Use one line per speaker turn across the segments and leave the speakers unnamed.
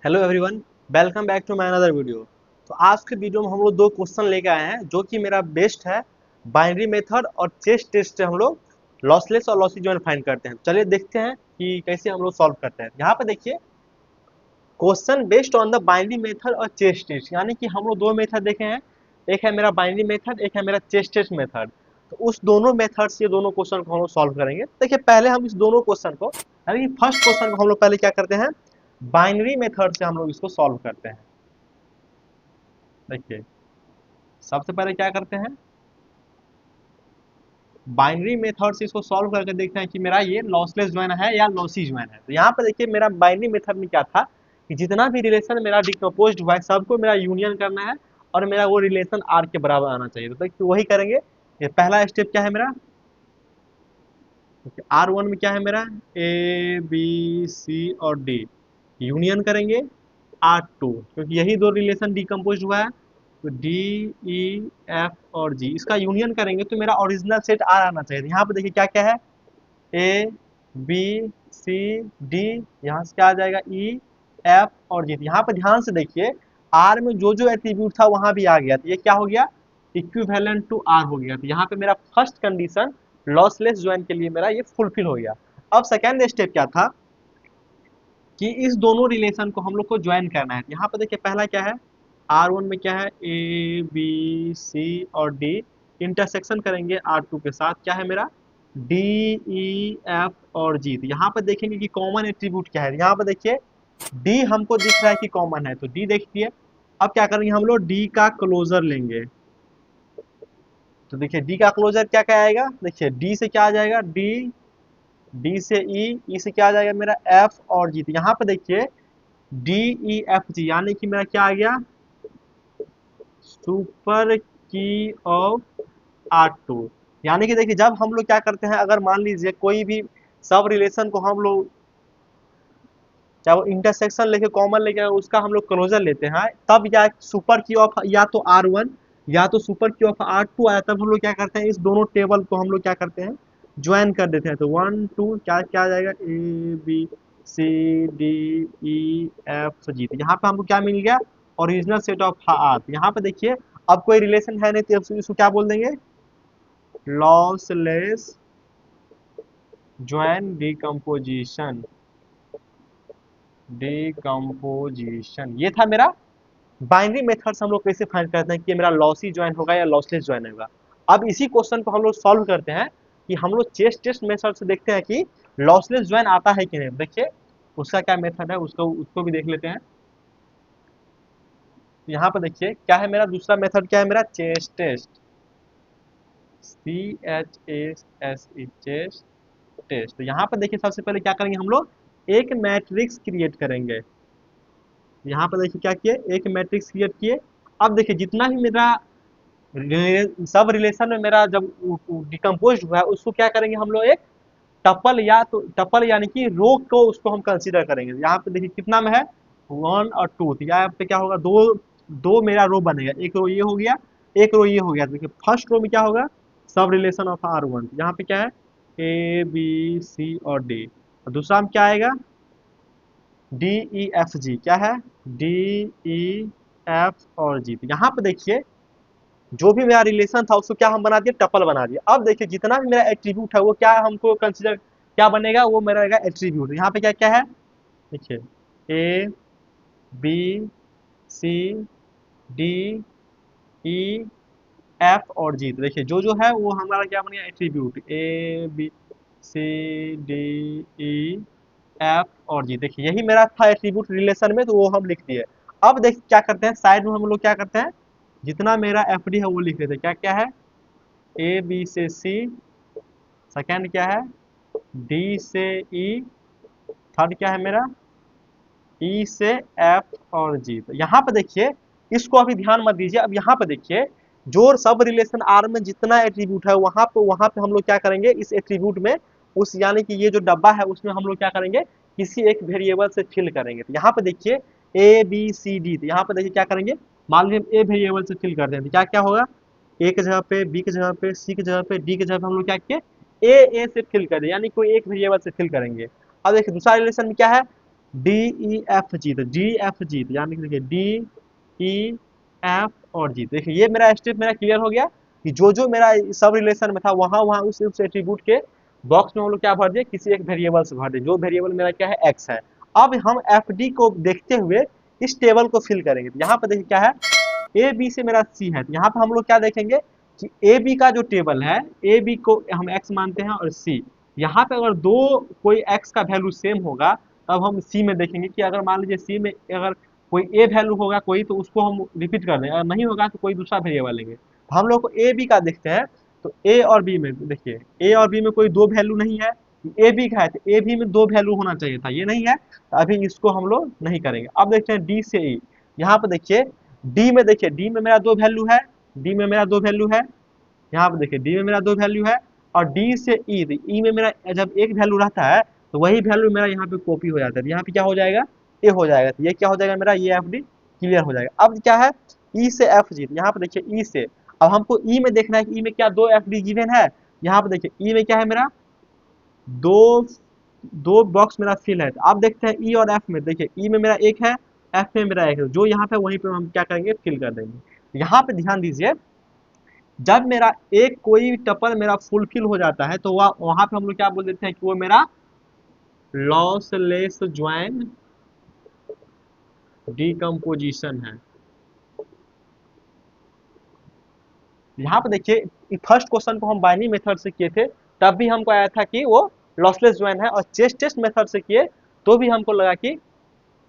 Hello everyone, welcome back to my another video. तो आज के वीडियो में हम लोग दो क्वेश्चन लेके आए हैं जो कि मेरा बेस्ट है। बाइनरी मेथड और चेस्ट टेस्ट से हम लोग लॉसलेस और लॉसी जॉइन फाइंड करते हैं। चलिए देखते हैं कि कैसे हम लोग सॉल्व करते हैं। यहाँ पे देखिए, question based on the binary method और चेस्ट टेस्ट, यानी कि हम लोग दो मेथड देखे हैं। एक है मेरा बाइनरी मेथड, एक है मेरा चेस्ट टेस्ट मेथड। तो उस दोनों मेथड से दोनों क्वेश्चन को हम लोग सॉल्व करेंगे। देखिए, पहले हम इस दोनों क्वेश्चन को, यानी कि फर्स्ट क्वेश्चन को हम लोग पहले क्या करते हैं, बाइनरी मेथड से हम लोग इसको सॉल्व करते हैं। देखिए, सबसे पहले क्या करते हैं, बाइनरी मेथड से इसको सॉल्व करके देखते हैं कि मेरा ये लॉसलेस ज्वाइन है या लॉसी ज्वाइन है। तो यहाँ पे देखिए, मेरा बाइनरी मेथड में क्या था कि जितना भी रिलेशन मेरा डिकम्पोज्ड हुआ है सबको मेरा यूनियन करना है और मेरा वो रिलेशन आर के बराबर आना चाहिए। तो देखिए वही करेंगे। ये पहला स्टेप क्या है मेरा, आर वन में क्या है मेरा, ए बी सी और डी यूनियन करेंगे आर टू, क्योंकि यही दो रिलेशन डिकम्पोज हुआ है। तो डी ई एफ और जी इसका यूनियन करेंगे तो मेरा ओरिजिनल सेट आर आना चाहिए। यहाँ पे देखिए क्या क्या है, ए बी सी डी, यहाँ से क्या आ जाएगा, ई एफ और जी। यहाँ पे ध्यान से देखिए, आर में जो जो एट्रीब्यूट था वहां भी आ गया, तो ये क्या हो गया, इक्विवेलेंट टू आर हो गया। तो यहाँ पे मेरा फर्स्ट कंडीशन लॉसलेस ज्वाइन के लिए मेरा ये फुलफिल हो गया। अब सेकेंड स्टेप क्या था कि इस दोनों रिलेशन को हम लोग को ज्वाइन करना है। यहाँ पे देखिए पहला क्या है, आर वन में क्या है, ए बी सी और डी इंटरसेक्शन करेंगे आर टू के साथ, क्या है मेरा, डी ई एफ और जी। तो यहाँ पर देखेंगे कि कॉमन एट्रीब्यूट क्या है। यहाँ पर देखिए डी हमको दिख रहा है कि कॉमन है, तो डी देखिए। अब क्या करेंगे, हम लोग डी का क्लोजर लेंगे। तो देखिए डी का क्लोजर क्या क्या आएगा, देखिए डी से क्या आ जाएगा, डी, डी से ई, ई से क्या आ जाएगा मेरा एफ और जी। तो यहाँ पे देखिए डी ई एफ जी, यानी कि मेरा क्या आ गया, सुपर की ऑफ आर टू। यानी कि देखिए जब हम लोग क्या करते हैं, अगर मान लीजिए कोई भी सब रिलेशन को हम लोग, चाहे वो इंटरसेक्शन लेके कॉमन लेके उसका हम लोग क्लोजर लेते हैं, तब या सुपर की ऑफ या तो आर वन या तो सुपर की ऑफ आर टू आया, तब हम लोग क्या करते हैं, इस दोनों टेबल को हम लोग क्या करते हैं, ज्वाइन कर देते हैं। तो वन टू क्या क्या आ जाएगा, A B C D E F G. तो यहाँ पे हमको क्या मिल गया, ओरिजिनल सेट ऑफ आर। यहाँ पे देखिए अब कोई रिलेशन है नहीं, तो इसको क्या बोल देंगे, लॉसलेस ज्वाइन डिकम्पोजिशन। डिकम्पोजिशन ये था मेरा बाइनरी मेथड से हम लोग कैसे फाइंड करते हैं कि मेरा लॉसी ज्वाइन होगा या लॉसलेस ज्वाइन होगा। अब इसी क्वेश्चन को हम लोग सॉल्व करते हैं कि हम लोग चेस्ट टेस्ट मेथड से देखते हैं कि लॉसलेस ज्वाइन आता है कि नहीं। देखिए उसका क्या मेथड है, उसको उसको भी देख लेते हैं। यहाँ पर देखिए क्या है मेरा दूसरा मेथड, क्या है मेरा, chase test, C H S E, chase test. तो यहाँ पर देखिए सबसे पहले क्या करेंगे, हम लोग एक मैट्रिक्स क्रिएट करेंगे। यहाँ पर देखिए क्या किए, एक मैट्रिक्स क्रिएट किए। अब देखिए जितना भी मेरा सब रिलेशन में मेरा जब डिकम्पोज हुआ है उसको क्या करेंगे हम लोग, एक टपल, या तो टपल यानी कि रो को उसको हम कंसीडर करेंगे। यहाँ पे देखिए कितना में है, वन और टू। तो यहाँ पे क्या होगा, दो दो मेरा रो बनेगा, एक रो ये हो गया, एक रो ये हो गया। तो देखिए फर्स्ट रो में क्या होगा, सब रिलेशन ऑफ आर वन। यहाँ पे क्या है, ए बी सी और डी। और दूसरा में क्या आएगा, डी ई एफ जी, क्या है, डी ई एफ और जी। तो यहाँ पे देखिए जो भी मेरा रिलेशन था उसको क्या हम बना दिए, टपल बना दिए। अब देखिए जितना भी मेरा एट्रीब्यूट है वो क्या हमको कंसिडर क्या बनेगा, वो मेरा रहेगा एट्रीब्यूट। यहाँ पे क्या क्या है, देखिए A B C D E F और जी। तो देखिए जो जो है वो हमारा क्या बनेगा, attribute, A B C D E F और जी। देखिए यही मेरा था एट्रीब्यूट रिलेशन में, तो वो हम लिख दिए। अब देखिए क्या करते हैं, साइड में हम लोग क्या करते हैं, जितना मेरा एफ डी है वो लिख लेते हैं। क्या क्या है, ए बी से सी, सेकेंड क्या है, डी से ई, थर्ड क्या है मेरा, ई से एफ और जी। तो यहाँ पे देखिए इसको अभी ध्यान मत दीजिए। अब यहाँ पे देखिए जो सब रिलेशन आर में जितना एट्रीब्यूट है वहाँ पे हम लोग क्या करेंगे, इस एट्रीब्यूट में उस, यानी कि ये जो डब्बा है उसमें हम लोग क्या करेंगे, किसी एक वेरिएबल से फिल करेंगे। तो यहाँ पे देखिए ए बी सी डी, तो यहाँ पे देखिए क्या करेंगे, मान लीजिए ए वेरिएबल से फिल कर दें तो क्या क्या होगा, ए की जगह पे, बी की जगह पे, सी की जगह पे, डी की जगह पे हम लोग क्या किए, ए से फिल कर दें, यानी कोई एक वेरिएबल से फिल करेंगे। अब देखिए दूसरा रिलेशन में क्या है, डी ई एफ जी, तो डी एफ जी, तो यानी कि देखिए डी ई एफ और जी। देखिए ये मेरा स्टेप मेरा क्लियर हो गया कि जो जो मेरा सब रिलेशन में था वहां वहां उस एट्रीब्यूट के बॉक्स में हम लोग क्या भर दिए, किसी एक वेरिएबल से भर दिए, जो वेरिएबल मेरा क्या है एक्स है। अब हम एफ डी को देखते हुए इस टेबल को फिल करेंगे। तो यहाँ पर देखिए क्या है, ए बी से मेरा सी है, तो यहाँ पर हम लोग क्या देखेंगे कि ए बी का जो टेबल है, ए बी को हम एक्स मानते हैं और सी, यहाँ पे अगर दो कोई एक्स का वैल्यू सेम होगा तब हम सी में देखेंगे कि अगर मान लीजिए सी में अगर कोई ए वैल्यू होगा कोई, तो उसको हम रिपीट कर देंगे, अगर नहीं होगा तो कोई दूसरा वेरिएबल लेंगे। तो हम लोग को ए बी का देखते हैं, तो ए और बी में देखिए ए और बी में कोई दो वैल्यू नहीं है, ए बी का है तो ए बी में दो वैल्यू होना चाहिए था, ये नहीं है, तो अभी इसको हम लोग नहीं करेंगे। अब देखते हैं डी से ई, यहाँ पे देखिए डी में, देखिए डी में मेरा दो वैल्यू है, डी में मेरा दो वैल्यू है, यहाँ पे देखिए डी में मेरा दो वैल्यू है, और डी से ई, तो ई में मेरा जब एक वैल्यू रहता है तो वही वैल्यू मेरा यहाँ पे कॉपी हो जाता है, तो यहाँ पे क्या हो जाएगा, ए हो जाएगा, तो ये क्या हो जाएगा मेरा, ये एफ डी क्लियर हो जाएगा। अब क्या है, ई से एफ जी, यहाँ पे देखिए ई से, अब हमको ई में देखना है कि ई में क्या दो एफ डी गिवन है। यहाँ पे देखिए ई में क्या है मेरा, दो दो बॉक्स मेरा फिल है। तो आप देखते हैं ई और एफ में, देखिए ई में मेरा एक है, एफ में मेरा एक है, जो यहाँ पे वहीं पे हम क्या करेंगे, फिल कर देंगे। यहाँ पे ध्यान दीजिए, जब मेरा एक कोई टपल मेरा फुलफिल हो जाता है तो वह वहां पे हम लोग क्या बोल देते हैं कि वो मेरा लॉसलेस ज्वाइन डिकम्पोजिशन है। यहाँ पे देखिए फर्स्ट क्वेश्चन को हम बाइनरी मेथड से किए थे, तब भी हमको आया था कि वो लॉसलेस ज्वाइन है, और चेस्ट टेस्ट मेथड से किए तो भी हमको लगा कि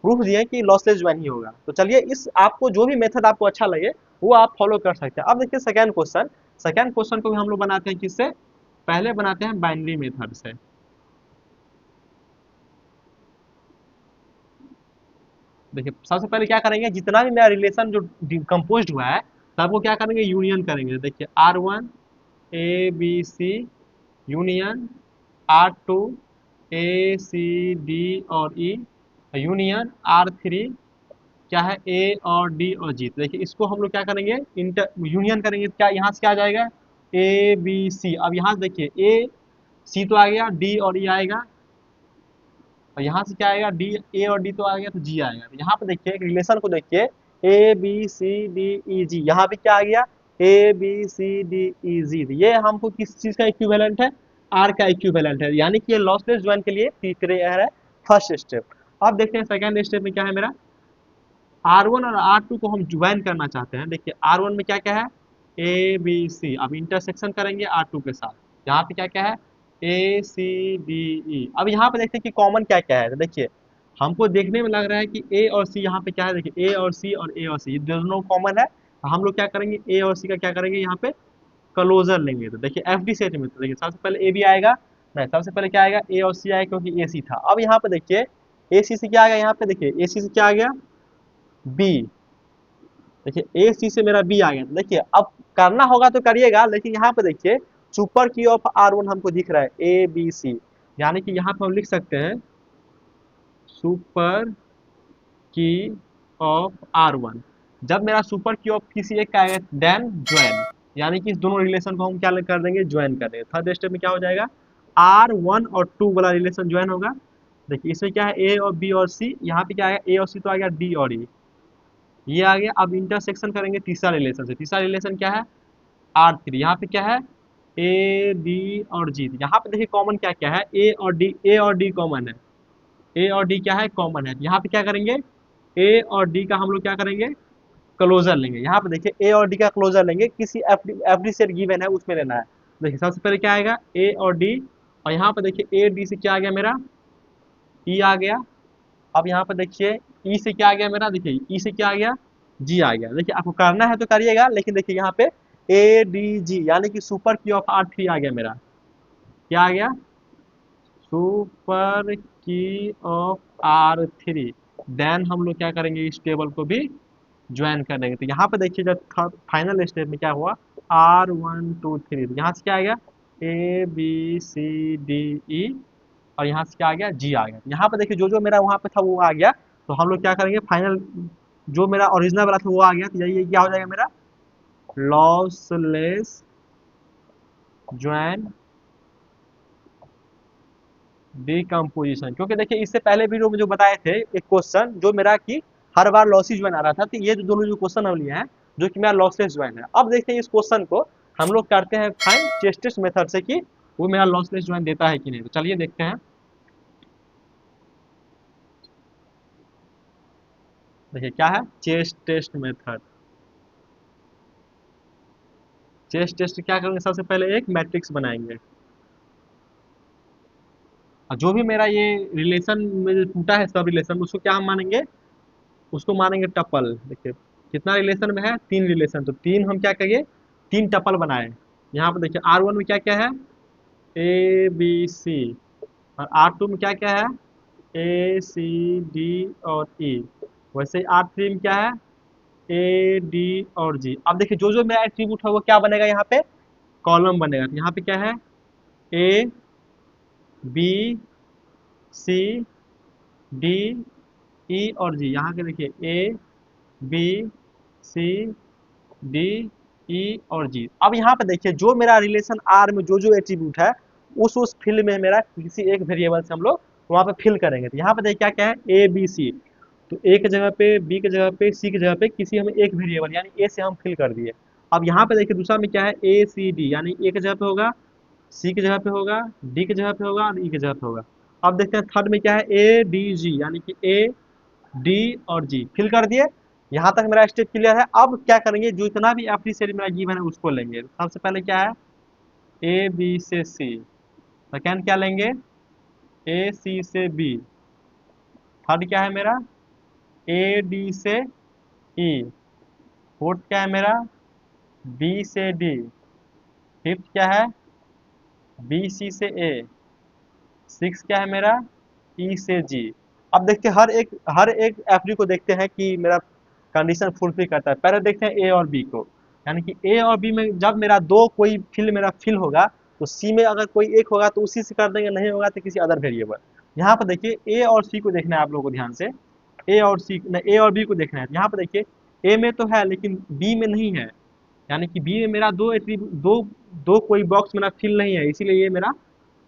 प्रूफ दिए कि लॉसलेस ज्वाइन ही होगा। तो चलिए इस आपको जो भी मेथड आपको अच्छा लगे वो आप फॉलो कर सकते हैं। अब देखिए सेकंड क्वेश्चन, सेकंड क्वेश्चन को भी हम लोग बनाते हैं किससे, पहले बनाते हैं बाइनरी मेथड से। देखिए सबसे पहले क्या करेंगे, जितना भी मेरा रिलेशन जो कंपोज हुआ है सबको क्या करेंगे, यूनियन करेंगे। देखिए R one A B C union R two A C D और ई यूनियन आर थ्री क्या है, ए और डी और जी। तो देखिए इसको हम लोग क्या करेंगे, इंटर यूनियन करेंगे, क्या यहाँ से क्या आ जाएगा, ए बी सी। अब यहाँ से देखिए ए सी तो आ गया, डी और ई आएगा, और यहाँ से क्या आएगा, डी, ए और डी तो आ गया, तो जी आएगा। तो यहाँ पे देखिए एक रिलेशन को देखिए, ए बी सी डी ई जी, यहाँ पे क्या आ गया, ए बी सी डी ई जी। ये हमको किस चीज का इक्विवेलेंट है, आर का इक्विवेलेंट है, यानी कि ये लॉसलेस ज्वाइन के लिए तीसरे है फर्स्ट स्टेप। अब देखते हैं सेकंड स्टेप में क्या है मेरा, आर वन और आर टू को हम ज्वाइन करना चाहते हैं। देखिए आर वन में क्या क्या है, ए बी सी, अब इंटरसेक्शन करेंगे आर टू के साथ, यहाँ पे क्या क्या है, ए सी डी ई। अब यहाँ पे देखते हैं कि कॉमन क्या क्या है, तो देखिए हमको देखने में लग रहा है कि ए और सी यहाँ पे क्या है, देखिए ए और सी और ए और सी दोनों कॉमन है, तो हम लोग क्या करेंगे, ए और सी का क्या करेंगे, यहाँ पे क्लोजर लेंगे। तो देखिए एफ डी सेट में, तो देखिए सबसे पहले ए बी आएगा, नहीं सबसे पहले क्या आएगा, ए और सी आएगा क्योंकि ए सी था। अब यहाँ पे देखिए ए सी से क्या आ गया, यहाँ पे देखिए ए सी से क्या आ गया, बी, देखिए ए सी से मेरा बी आ गया। तो देखिए अब करना होगा तो करिएगा, लेकिन यहाँ पे देखिए सुपर की ऑफ आर वन हमको दिख रहा है ए बी सी, यानी कि यहाँ पे हम लिख सकते हैं सुपर की ऑफ आर वन। जब मेरा सुपर की ऑफ किसी एक का आएगा देन ज्वाइन, यानी कि इस दोनों रिलेशन को हम क्या कर देंगे, ज्वाइन कर देंगे। थर्ड स्टेप में क्या हो जाएगा, आर वन और टू वाला रिलेशन ज्वाइन होगा। देखिए इसमें क्या है, ए और बी और सी, यहाँ पे क्या आएगा, ए और सी तो आ गया, डी और ई ये आ गया। अब इंटरसेक्शन करेंगे तीसरा रिलेशन से, तीसरा रिलेशन क्या है, आर थ्री, यहाँ पे क्या है, ए डी और जी। यहाँ पे देखिए कॉमन क्या क्या है, ए और डी कॉमन है, ए और डी क्या है, कॉमन है। यहाँ पे क्या करेंगे, ए और डी का हम लोग क्या करेंगे, क्लोजर लेंगे। यहाँ पे देखिए ए और डी का क्लोजर लेंगे, किसी एफडी सेट गिवन है उसमें लेना है। देखिए सबसे पहले क्या आएगा, ए और डी, और यहाँ पे देखिए ए डी से क्या आ गया मेरा, ई आ गया। अब यहाँ पे देखिए ई से क्या आ गया मेरा, देखिए ई से क्या आ गया, जी आ गया। देखिए आपको करना है तो करिएगा, लेकिन देखिए यहाँ पे ए डी जी, यानी कि सुपर की ऑफ आर थ्री आ गया मेरा, क्या आ गया, सुपर की ऑफ आर थ्री। देन हम लोग क्या करेंगे, इस टेबल को भी ज्वाइन कर देंगे। तो यहाँ पे देखिए जब फाइनल स्टेप में क्या हुआ, आर वन टू थ्री, यहाँ से क्या आ गया, ए बी सी डी ई, और यहाँ से क्या आ गया, जी आ गया। यहाँ पे देखिए जो जो मेरा वहाँ पे था वो आ गया। तो हम लोग क्या करेंगे, फाइनल जो मेरा ओरिजिनल वाला था वो आ गया, तो यही क्या हो जाएगा मेरा, लॉसलेस ज्वाइन डिकम्पोजिशन, क्योंकि देखिए इससे पहले वीडियो में जो बताए थे एक क्वेश्चन जो मेरा कि हर बार लॉसी ज्वाइन आ रहा था, तो ये जो दोनों जो क्वेश्चन हम लिए हैं जो कि मेरा लॉसलेस ज्वाइन है। अब देखते हैं इस क्वेश्चन को हम लोग करते हैं फाइंड चेस्टेस्ट मेथड से कि वो मेरा लॉसलेस ज्वाइन देता है कि नहीं। तो चलिए देखते हैं। देखिए क्या है chase test method. Chase test क्या करेंगे, सबसे पहले एक मैट्रिक्स बनाएंगे और जो भी मेरा ये रिलेशन में जो टूटा है सब रिलेशन उसको क्या हम मानेंगे, उसको मानेंगे टपल। देखिए कितना रिलेशन में है, तीन रिलेशन, तो तीन हम क्या करेंगे, तीन टपल बनाए। यहाँ पर देखिए R1 में क्या क्या है, ए बी सी, और R2 में क्या क्या है, ए सी डी और ई। वैसे ही R3 में क्या है, ए डी और जी। अब देखिए जो जो मेरा एट्रीब्यूट है वो क्या बनेगा, यहाँ पे कॉलम बनेगा। तो यहाँ पे क्या है, ए बी सी डी ई और जी। यहाँ के देखिए ए बी सी डी ई और जी। अब यहाँ पे देखिए जो मेरा रिलेशन आर में जो जो एट्रीब्यूट है उस फील्ड में मेरा किसी एक वेरिएबल से हम लोग वहाँ पे फिल करेंगे। तो यहाँ पे देखिए क्या क्या है, ए बी सी, तो ए की जगह पे, बी की जगह पे, सी की जगह पे किसी हमें एक वेरिएबल यानी ए से हम फिल कर दिए। अब यहाँ पे देखिए दूसरा में क्या है, ए सी डी, यानी ए की जगह पे होगा, सी की जगह पे होगा, डी की जगह पे होगा और ई की जगह पे होगा। अब देखते हैं थर्ड में क्या है, ए डी जी, यानी कि ए डी और जी फिल कर दिए। यहाँ तक मेरा स्टेप क्लियर है। अब क्या करेंगे, जो इतना भी एफडी सेट मेरा गिवन है उसको लेंगे। सबसे पहले क्या है, ए बी से सी, सेकेंड क्या लेंगे, ए सी से बी, थर्ड क्या है मेरा, ए डी से ई, फोर्थ क्या है मेरा, बी से डी, फिफ्थ क्या है, बी सी से ए, सिक्स क्या है मेरा, ई से जी। अब देखते हैं हर एक एफडी को देखते हैं कि मेरा कंडीशन फुलफिल करता है। पहले देखते हैं ए और बी को, यानी कि ए और बी में जब मेरा दो कोई फील्ड मेरा फिल होगा तो सी में अगर कोई एक होगा तो उसी से कर देंगे, नहीं होगा तो किसी अदर वेरिएबल। यहाँ पर देखिए ए और सी को देखना है आप लोगों को ध्यान से, ए और सी ए और बी को देखना है। यहाँ पर देखिए ए में तो है लेकिन बी में नहीं है, यानी कि बी में मेरा दो दो कोई बॉक्स मेरा फिल नहीं है, इसीलिए ये मेरा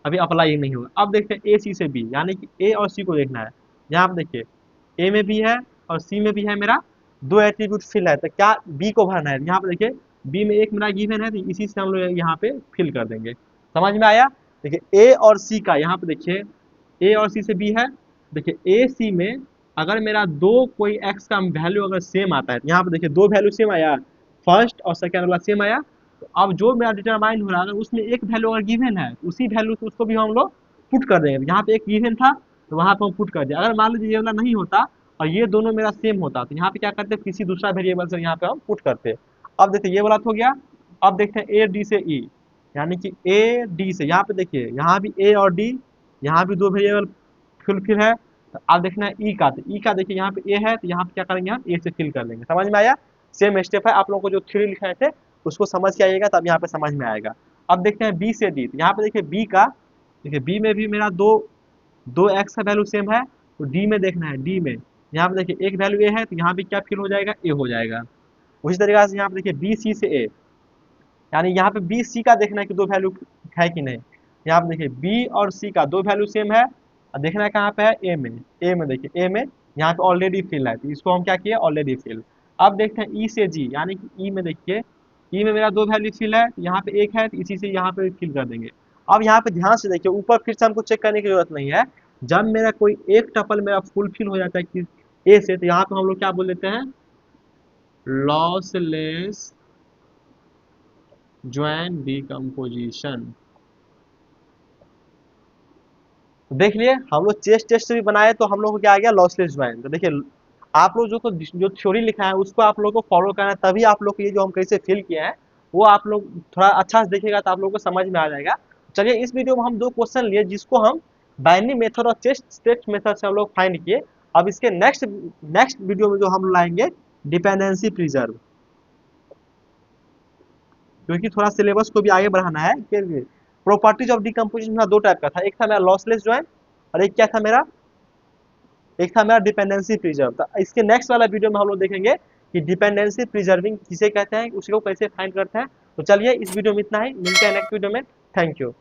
अभी अप्लाई नहीं होगा। अब देखते हैं ए सी से बी, यानी कि ए और सी को देखना है। यहाँ पर देखिए ए में भी है और सी में भी है, मेरा दो एट्रीब्यूट फिल है, तो क्या बी को भरना है। यहाँ पे देखिए बी में एक मेरा गिवन है तो इसी से हम लोग यहाँ पे फिल कर देंगे। समझ में आया। देखिए ए और सी का, यहाँ पे देखिए ए और सी से बी है। देखिए ए सी में अगर मेरा दो कोई एक्स का वैल्यू अगर सेम आता है, यहाँ पे देखिए दो वैल्यू सेम आया, फर्स्ट और सेकेंड वाला सेम आया, तो अब जो मेरा डिटरमाइन हो रहा है उसमें एक वैल्यू अगर गिवन है उसी वैल्यू से उसको भी हम लोग पुट कर देंगे। यहाँ पे एक गिवन था तो वहाँ पे हम पुट कर दिया। अगर मान लीजिए ये वाला नहीं होता और ये दोनों मेरा सेम होता तो यहाँ पे क्या करते, किसी दूसरा वेरिएबल से यहाँ पे हम पुट करते। अब देखिए ये वाला तो हो गया। अब देखते हैं ए डी से ई, यानी कि ए डी से, यहाँ पे देखिए यहाँ भी ए और डी, यहाँ भी दो वेरिएबल फुलफिल है। तो अब देखना है ई का, तो ई का देखिए यहाँ पे ए है तो यहाँ पे क्या करेंगे, हम ए से फिल कर लेंगे। समझ में आया। सेम स्टेप है, आप लोगों को जो थ्योरी लिखाए थे उसको समझ के आइएगा तब यहाँ पे समझ में आएगा। अब देखते हैं बी से डी, तो यहाँ पे देखिए बी का, देखिए बी में भी मेरा दो दो एक्स का वैल्यू सेम है, तो डी में देखना है, डी में यहाँ पे देखिए एक वैल्यू ए है तो यहाँ पे क्या फिल हो जाएगा, ए हो जाएगा। उसी तरीके से यहाँ पे देखिए बी सी से ए, यानी यहाँ पे बी सी का देखना है कि दो वैल्यू है कि नहीं। यहाँ पे देखिए बी और सी का दो वैल्यू सेम है और देखना है कहाँ पे है, ए में। ए में देखिए ए में यहाँ पे ऑलरेडी फिल है तो इसको हम क्या किए, ऑलरेडी फिल। अब देखते हैं ई से जी, यानी कि ई में देखिए ई में मेरा दो वैल्यू फिल है तो यहाँ पे एक है तो इसी से यहाँ पे फिल कर देंगे। अब यहाँ पे ध्यान से देखिए ऊपर फिर से हमको चेक करने की जरूरत नहीं है। जब मेरा कोई एक टपल मेरा फुलफिल हो जाता है कि ए से, तो यहाँ पे हम लोग क्या बोल देते हैं, लॉसलेस ज्वाइन डिकम्पोजिशन। देख लिए हम लोग चेस्ट टेस्ट से भी बनाए तो हम लोग को क्या आ गया, लॉसलेस ज्वाइन। तो देखिए आप लोग जो थ्योरी लिखा है उसको आप लोग को फॉलो करना है, तभी आप लोग को ये जो हम कैसे फिल किए हैं वो आप लोग थोड़ा अच्छा से देखिएगा तो आप लोग को समझ में आ जाएगा। चलिए इस वीडियो में हम दो क्वेश्चन लिए जिसको हम बाइनरी मेथड और चेस्ट टेस्ट मेथड से हम लोग फाइंड किए। अब इसके नेक्स्ट वीडियो में जो हम लाएंगे डिपेंडेंसी प्रिजर्व, क्योंकि थोड़ा सिलेबस को भी आगे बढ़ाना है। प्रॉपर्टीज ऑफ डिकम्पोजिशन दो टाइप का था, एक था मेरा लॉसलेस ज्वाइन और एक क्या था मेरा, एक था मेरा डिपेंडेंसी प्रिजर्व। तो इसके नेक्स्ट वाला वीडियो में हम लोग देखेंगे कि डिपेंडेंसी प्रिजर्विंग किसे कहते हैं, उसको कैसे फाइंड करते हैं। तो चलिए इस वीडियो में इतना ही, मिलते हैं नेक्स्ट वीडियो में। Thank you.